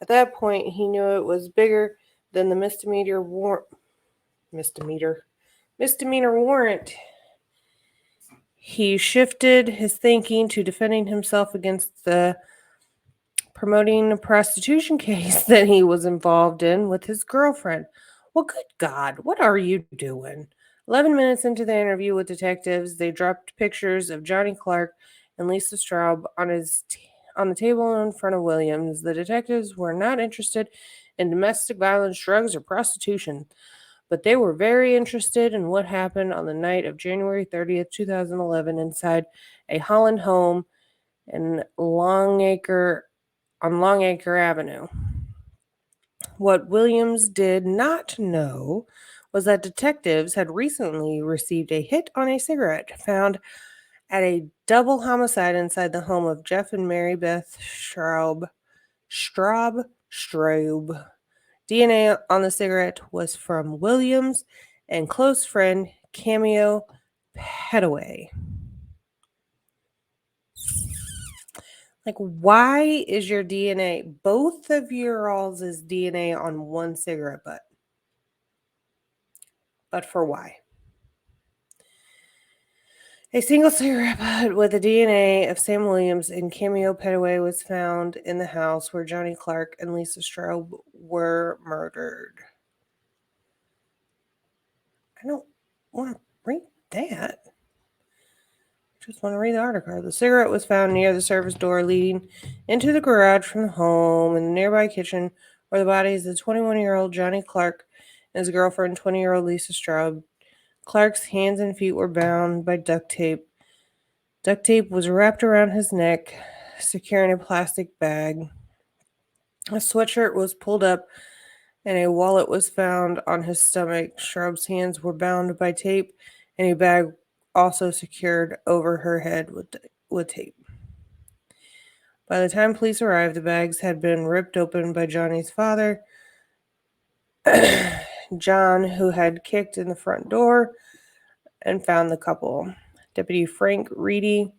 At that point, he knew it was bigger than the misdemeanor warrant. He shifted his thinking to defending himself against the promoting a prostitution case that he was involved in with his girlfriend. Well, good God, what are you doing? 11 minutes into the interview with detectives, they dropped pictures of Johnny Clarke and Lisa Straub on the table in front of Williams. The detectives were not interested in domestic violence, drugs, or prostitution, but they were very interested in what happened on the night of January 30th, 2011, inside a Holland home in Longacre Avenue. What Williams did not know was that detectives had recently received a hit on a cigarette found at a double homicide inside the home of Jeff and Mary Beth Straub. DNA on the cigarette was from Williams and close friend Cameo Petaway. Like, why is your DNA, both of your all's is DNA on one cigarette butt? But for why? A single cigarette butt with the DNA of Sam Williams and Cameo Petaway was found in the house where Johnny Clarke and Lisa Straub were murdered. I don't want to read that. Just want to read the article. The cigarette was found near the service door leading into the garage from the home. In the nearby kitchen were the bodies of 21-year-old Johnny Clarke and his girlfriend, 20-year-old Lisa Straub. Clarke's hands and feet were bound by duct tape. Duct tape was wrapped around his neck, securing a plastic bag. A sweatshirt was pulled up, and a wallet was found on his stomach. Straub's hands were bound by tape, and a bag also secured over her head with tape. By the time police arrived, the bags had been ripped open by Johnny's father, John, who had kicked in the front door and found the couple. Deputy Frank Reedy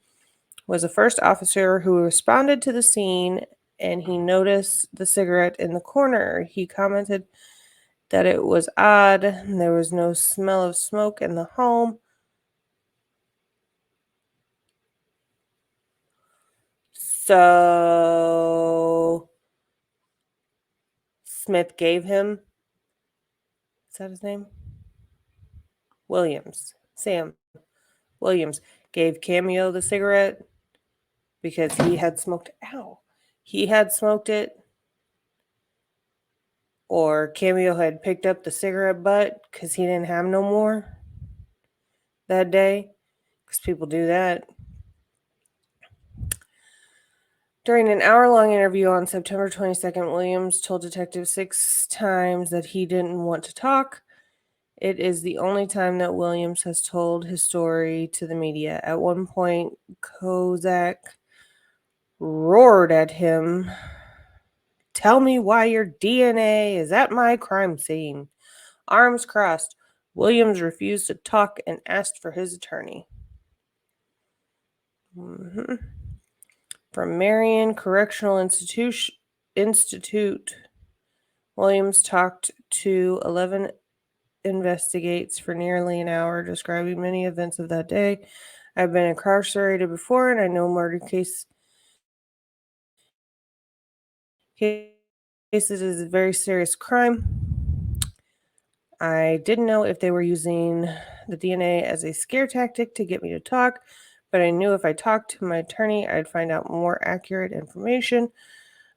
was the first officer who responded to the scene, and he noticed the cigarette in the corner. He commented that it was odd. There was no smell of smoke in the home. So Smith gave him, is that his name? Williams. Sam Williams gave Cameo the cigarette because he had smoked it, or Cameo had picked up the cigarette butt because he didn't have no more that day, because people do that. During an hour-long interview on September 22nd, Williams told detectives 6 times that he didn't want to talk. It is the only time that Williams has told his story to the media. At one point, Kozak roared at him, "Tell me why your DNA is at my crime scene." Arms crossed, Williams refused to talk and asked for his attorney. From Marion Correctional Institute, Williams talked to 11 investigates for nearly an hour, describing many events of that day. I've been incarcerated before, and I know murder case case is a very serious crime. I didn't know if they were using the DNA as a scare tactic to get me to talk, but I knew if I talked to my attorney, I'd find out more accurate information.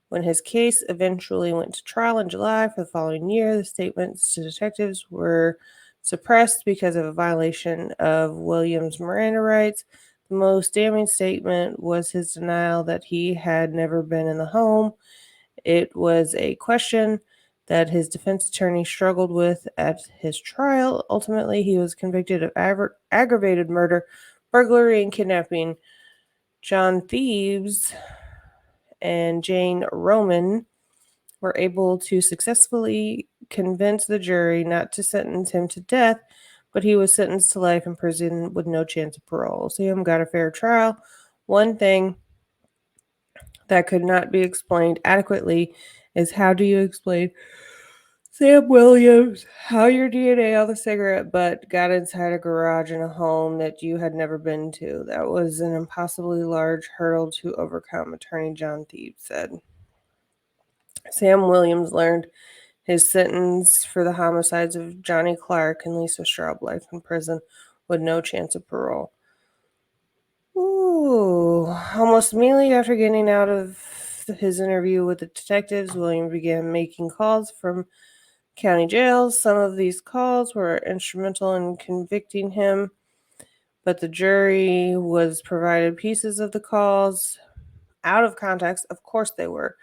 When his case eventually went to trial in July for the following year, the statements to detectives were suppressed because of a violation of Williams' Miranda rights. The most damning statement was his denial that he had never been in the home. It was a question that his defense attorney struggled with at his trial. Ultimately, he was convicted of aggravated murder, burglary, and kidnapping. John Thebes and Jane Roman were able to successfully convince the jury not to sentence him to death, but he was sentenced to life in prison with no chance of parole. Sam got a fair trial. One thing that could not be explained adequately is how do you explain Sam Williams, how your DNA on the cigarette butt got inside a garage in a home that you had never been to? That was an impossibly large hurdle to overcome, attorney John Thebes said. Sam Williams learned his sentence for the homicides of Johnny Clarke and Lisa Straub, life in prison with no chance of parole. Ooh. Almost immediately after getting out of his interview with the detectives, Williams began making calls from county jails. Some of these calls were instrumental in convicting him, but the jury was provided pieces of the calls out of context. Of course they were.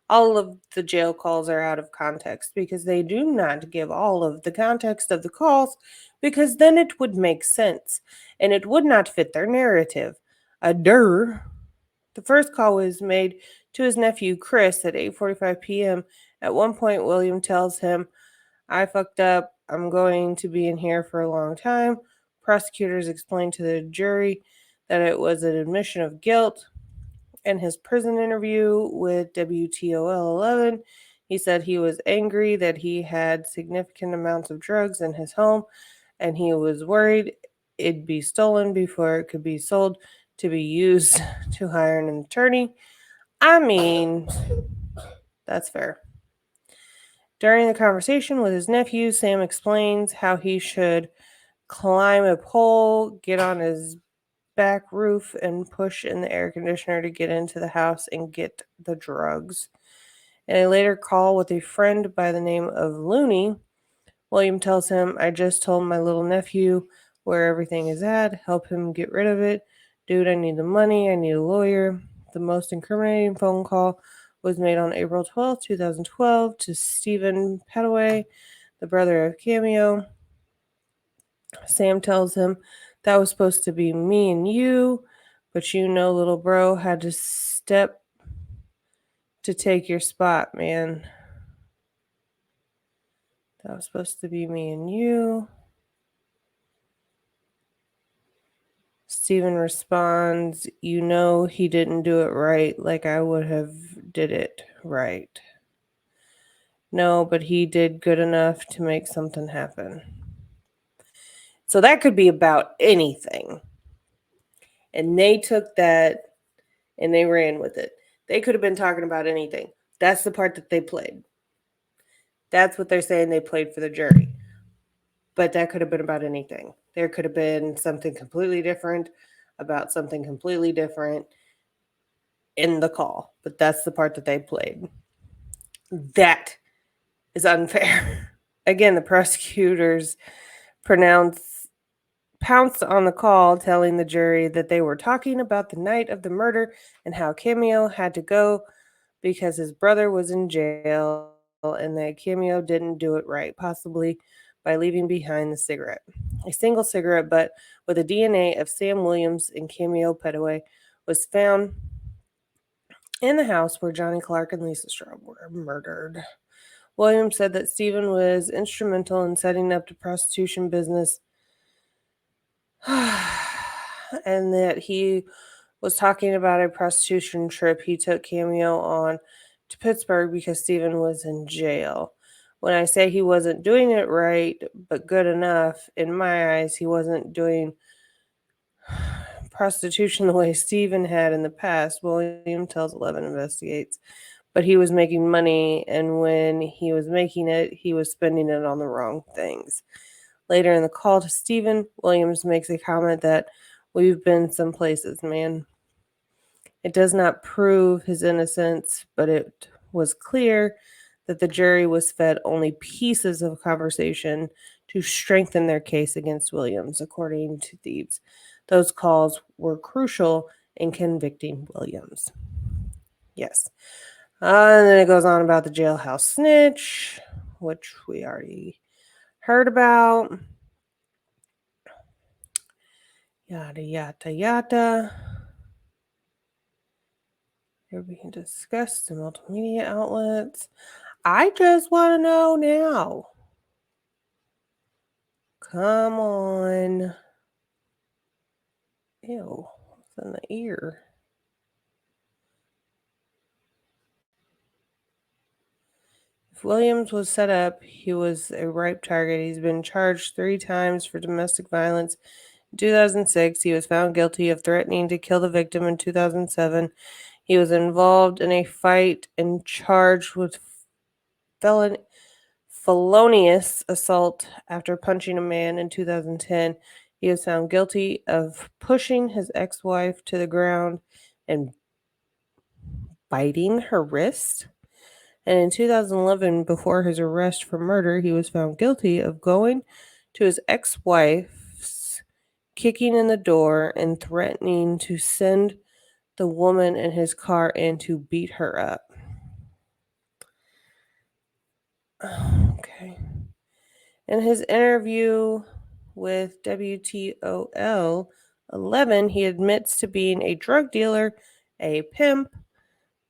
All of the jail calls are out of context because they do not give all of the context of the calls, because then it would make sense and it would not fit their narrative. The first call was made to his nephew Chris at 8:45 p.m. At one point, William tells him, "I fucked up. I'm going to be in here for a long time." Prosecutors explained to the jury that it was an admission of guilt. In his prison interview with WTOL 11, he said he was angry that he had significant amounts of drugs in his home, and he was worried it'd be stolen before it could be sold to be used to hire an attorney. I mean, that's fair. During the conversation with his nephew, Sam explains how he should climb a pole, get on his back roof, and push in the air conditioner to get into the house and get the drugs. In a later call with a friend by the name of Looney, William tells him, "I just told my little nephew where everything is at. Help him get rid of it. Dude, I need the money. I need a lawyer." The most incriminating phone call was made on April 12, 2012 to Stephen Petaway, the brother of Cameo. Sam tells him, "That was supposed to be me and you, but you know little bro had to step to take your spot, man. That was supposed to be me and you." Stephen responds, "You know he didn't do it right like I would have did it right." "No, but he did good enough to make something happen." So that could be about anything. And they took that and they ran with it. They could have been talking about anything. That's the part that they played. That's what they're saying they played for the jury. But that could have been about anything. There could have been something completely different about something completely different in the call. But that's the part that they played. That is unfair. Again, the prosecutors pounced on the call, telling the jury that they were talking about the night of the murder and how Cameo had to go because his brother was in jail and that Cameo didn't do it right, possibly by leaving behind the cigarette. A single cigarette butt with the DNA of Sam Williams and Cameo Petaway was found in the house where Johnny Clarke and Lisa Straub were murdered. Williams said that Stephen was instrumental in setting up the prostitution business and that he was talking about a prostitution trip he took Cameo on to Pittsburgh because Stephen was in jail. When I say he wasn't doing it right, but good enough, in my eyes, he wasn't doing prostitution the way Stephen had in the past. William tells 11 Investigates. but he was making money, and when he was making it, he was spending it on the wrong things. Later in the call to Stephen, Williams makes a comment that we've been some places, man. It does not prove his innocence, but it was clear that the jury was fed only pieces of conversation to strengthen their case against Williams, according to Thebes. Those calls were crucial in convicting Williams. Yes. And then it goes on about the jailhouse snitch, which we already heard about. Yada, yada, yada. Here we can discuss the multimedia outlets. I just want to know now. Come on. Ew, what's in the ear? If Williams was set up, he was a ripe target. He's been charged 3 times for domestic violence. In 2006, he was found guilty of threatening to kill the victim. In 2007, he was involved in a fight and charged with felonious assault after punching a man. In 2010, he was found guilty of pushing his ex-wife to the ground and biting her wrist. And in 2011, before his arrest for murder, he was found guilty of going to his ex-wife's, kicking in the door, and threatening to send the woman in his car in to beat her up. Okay. In his interview with WTOL 11, he admits to being a drug dealer, a pimp,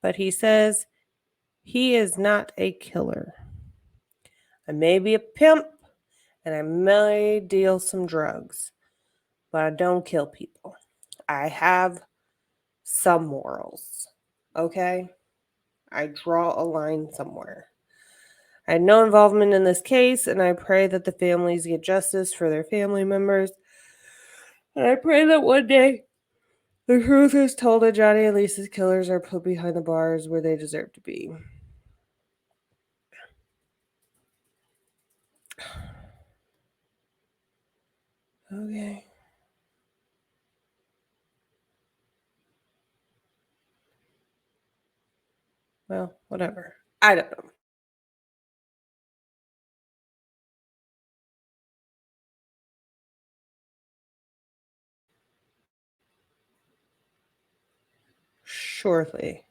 but he says he is not a killer. I may be a pimp and I may deal some drugs, but I don't kill people. I have some morals, okay? I draw a line somewhere. I had no involvement in this case, and I pray that the families get justice for their family members. And I pray that one day the truth is told and Johnny and Lisa's killers are put behind the bars where they deserve to be. Okay. Well, whatever. I don't know. Surely.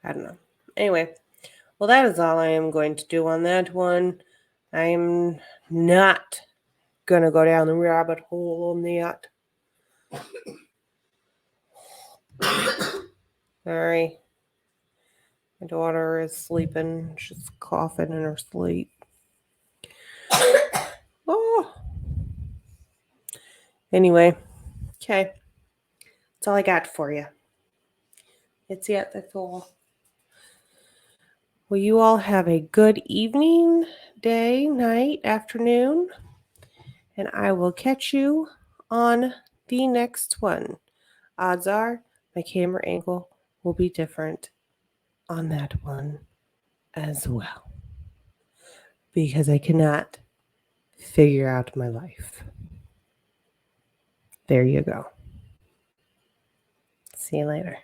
I don't know. Anyway, well, that is all I am going to do on that one. I'm not going to go down the rabbit hole on that. Sorry. My daughter is sleeping. She's coughing in her sleep. Oh. Anyway, okay. That's all I got for you. That's it. That's all. Well, you all have a good evening, day, night, afternoon, and I will catch you on the next one. Odds are my camera angle will be different on that one as well, because I cannot figure out my life. There you go. See you later.